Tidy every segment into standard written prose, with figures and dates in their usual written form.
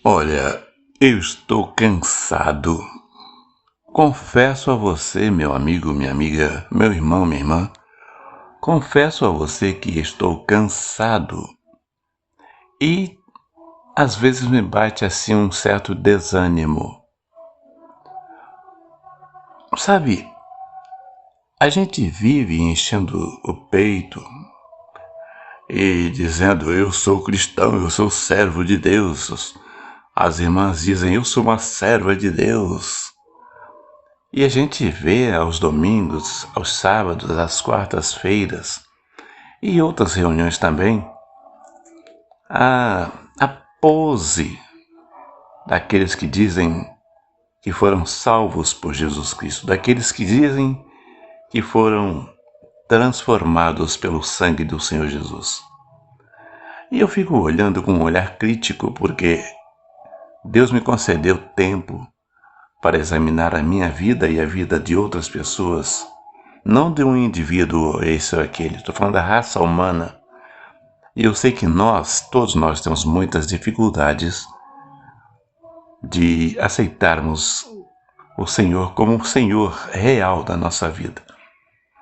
Olha, eu estou cansado. Confesso a você, meu amigo, minha amiga, meu irmão, minha irmã, confesso a você que estou cansado e às vezes me bate assim um certo desânimo. Sabe, a gente vive enchendo o peito e dizendo eu sou cristão, eu sou servo de Deus. As irmãs dizem eu sou uma serva de Deus. E a gente vê aos domingos, aos sábados, às quartas-feiras e outras reuniões também a pose daqueles que dizem que foram salvos por Jesus Cristo, daqueles que dizem que foram transformados pelo sangue do Senhor Jesus. E eu fico olhando com um olhar crítico porque Deus me concedeu tempo para examinar a minha vida e a vida de outras pessoas, não de um indivíduo esse ou aquele, estou falando da raça humana. E eu sei que todos nós temos muitas dificuldades de aceitarmos o Senhor como um Senhor real da nossa vida.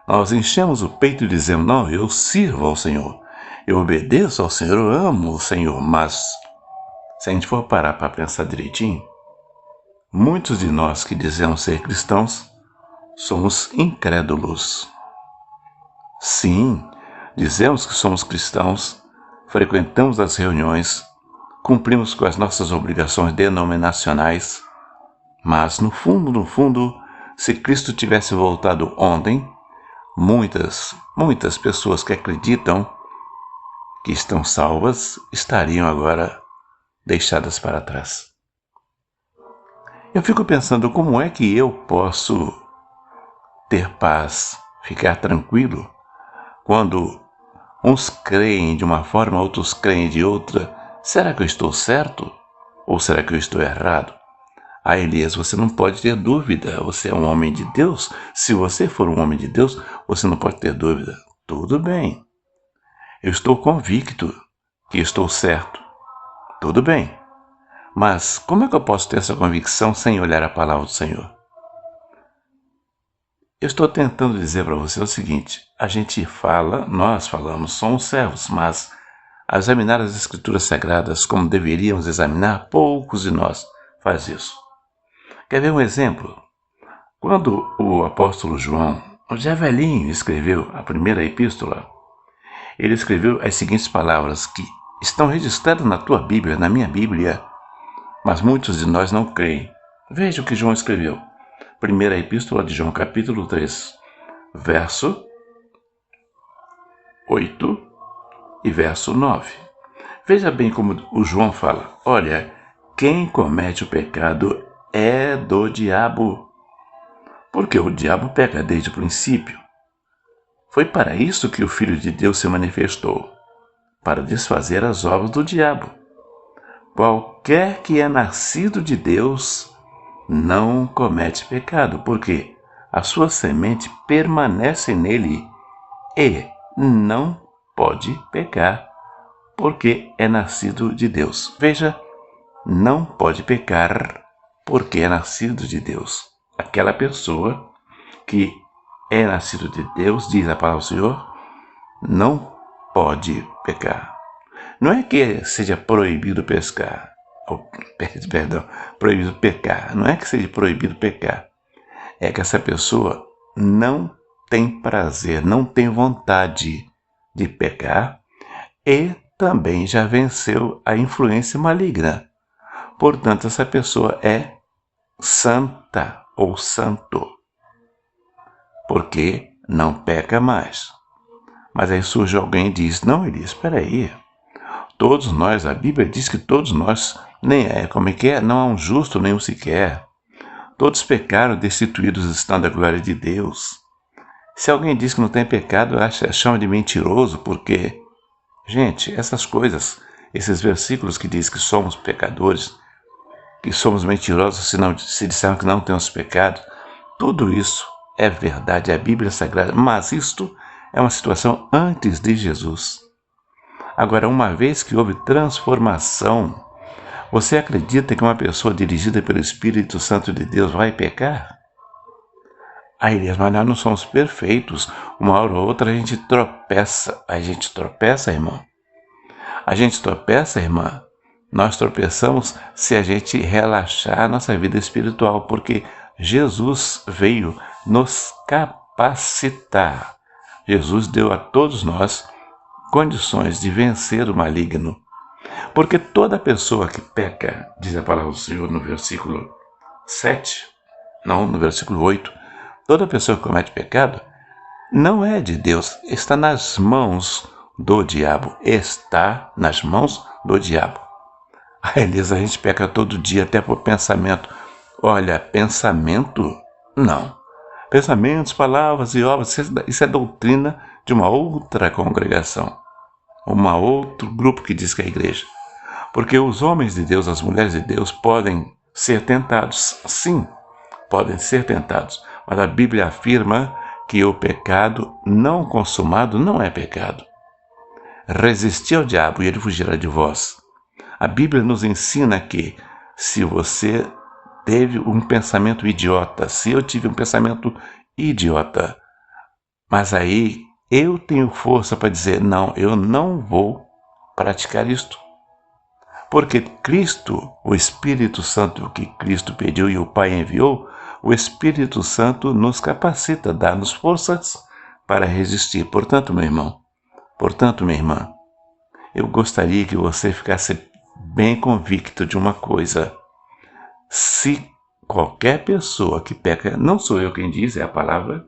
Nós enchemos o peito e dizemos, não, eu sirvo ao Senhor, eu obedeço ao Senhor, eu amo o Senhor, mas se a gente for parar para pensar direitinho, muitos de nós que dizemos ser cristãos somos incrédulos. Sim, dizemos que somos cristãos, frequentamos as reuniões, cumprimos com as nossas obrigações denominacionais, mas no fundo, se Cristo tivesse voltado ontem, muitas pessoas que acreditam que estão salvas estariam agora deixadas para trás. Eu fico pensando como é que eu posso ter paz, ficar tranquilo, quando uns creem de uma forma, outros creem de outra. Será que eu estou certo? Ou será que eu estou errado? Elias, você não pode ter dúvida, você é um homem de Deus. Se você for um homem de Deus, você não pode ter dúvida. Tudo bem. Eu estou convicto que estou certo. Tudo bem. Mas como é que eu posso ter essa convicção sem olhar a palavra do Senhor? Eu estou tentando dizer para você o seguinte, nós falamos, somos servos, mas ao examinar as Escrituras Sagradas como deveríamos examinar, poucos de nós faz isso. Quer ver um exemplo? Quando o apóstolo João, já velhinho, escreveu a primeira epístola, ele escreveu as seguintes palavras que estão registradas na tua Bíblia, na minha Bíblia, mas muitos de nós não creem. Veja o que João escreveu. Primeira epístola de João, capítulo 3, verso 8 e verso 9. Veja bem como o João fala. Olha, quem comete o pecado é do diabo, porque o diabo peca desde o princípio. Foi para isso que o Filho de Deus se manifestou, para desfazer as obras do diabo. Qualquer que é nascido de Deus não comete pecado, porque a sua semente permanece nele e não pode pecar, porque é nascido de Deus. Veja, não pode pecar, porque é nascido de Deus. Aquela pessoa que é nascido de Deus, diz a palavra do Senhor, não pode pecar. Não é que seja proibido pescar, proibido pecar. Não é que seja proibido pecar. É que essa pessoa não tem prazer, não tem vontade de pecar e também já venceu a influência maligna. Portanto, essa pessoa é santa ou santo, porque não peca mais. Mas aí surge alguém e diz, não, Elias, espera aí. Todos nós, a Bíblia diz que todos nós, não há um justo nenhum sequer. Todos pecaram, destituídos estão da glória de Deus. Se alguém diz que não tem pecado, chama de mentiroso, porque, gente, essas coisas, esses versículos que diz que somos pecadores, que somos mentirosos se dissermos que não temos pecado, tudo isso é verdade, é a Bíblia Sagrada, mas isto é uma situação antes de Jesus. Agora, uma vez que houve transformação, Você acredita que uma pessoa dirigida pelo Espírito Santo de Deus vai pecar? Ah, Elias, mas nós não somos perfeitos. Uma hora ou outra a gente tropeça. A gente tropeça, irmão? A gente tropeça, irmã? Nós tropeçamos se a gente relaxar a nossa vida espiritual, porque Jesus veio nos capacitar. Jesus deu a todos nós condições de vencer o maligno. Porque toda pessoa que peca, diz a palavra do Senhor no versículo 7, não, no versículo 8, toda pessoa que comete pecado não é de Deus, está nas mãos do diabo. Está nas mãos do diabo. Elisa, a gente peca todo dia, até por pensamento. Olha, pensamento? Não. Pensamentos, palavras e obras, isso é doutrina de uma outra congregação. Outro grupo que diz que é a igreja. Porque os homens de Deus, as mulheres de Deus podem ser tentados. Sim, podem ser tentados. Mas a Bíblia afirma que o pecado não consumado não é pecado. Resisti ao diabo e ele fugirá de vós. A Bíblia nos ensina que se você teve um pensamento idiota, se eu tive um pensamento idiota, mas aí eu tenho força para dizer, não, eu não vou praticar isto. Porque Cristo, o Espírito Santo que Cristo pediu e o Pai enviou, o Espírito Santo nos capacita, dá-nos forças para resistir. Portanto, meu irmão, portanto, minha irmã, eu gostaria que você ficasse bem convicto de uma coisa. Se qualquer pessoa que peca, não sou eu quem diz, é a palavra,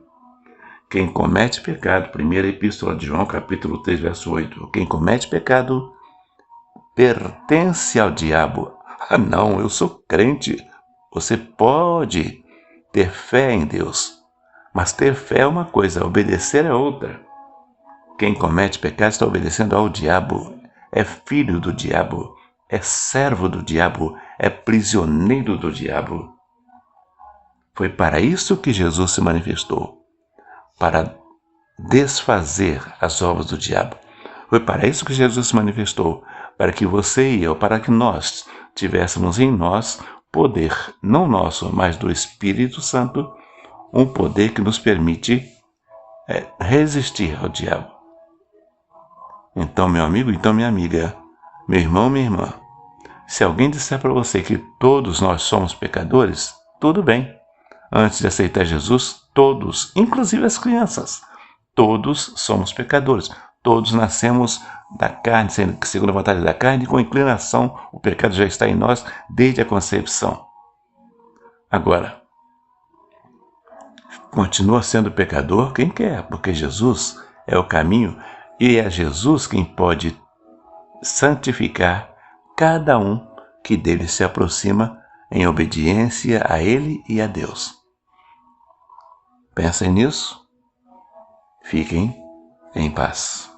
quem comete pecado, primeira epístola de João, capítulo 3, verso 8, quem comete pecado pertence ao diabo. Ah, não, eu sou crente. Você pode ter fé em Deus, mas ter fé é uma coisa, obedecer é outra. Quem comete pecado está obedecendo ao diabo, é filho do diabo, é servo do diabo, é prisioneiro do diabo. Foi para isso que Jesus se manifestou, para desfazer as obras do diabo. Foi para isso que Jesus se manifestou, para que você e eu, para que nós tivéssemos em nós poder, não nosso, mas do Espírito Santo, um poder que nos permite resistir ao diabo. Então, meu amigo, então minha amiga, meu irmão, minha irmã, se alguém disser para você que todos nós somos pecadores, tudo bem. Antes de aceitar Jesus, todos, inclusive as crianças, todos somos pecadores. Todos nascemos da carne, segundo a vontade da carne, com inclinação, o pecado já está em nós desde a concepção. Agora, continua sendo pecador quem quer, porque Jesus é o caminho e é Jesus quem pode santificar cada um que dele se aproxima em obediência a ele e a Deus. Pensem nisso. Fiquem em paz.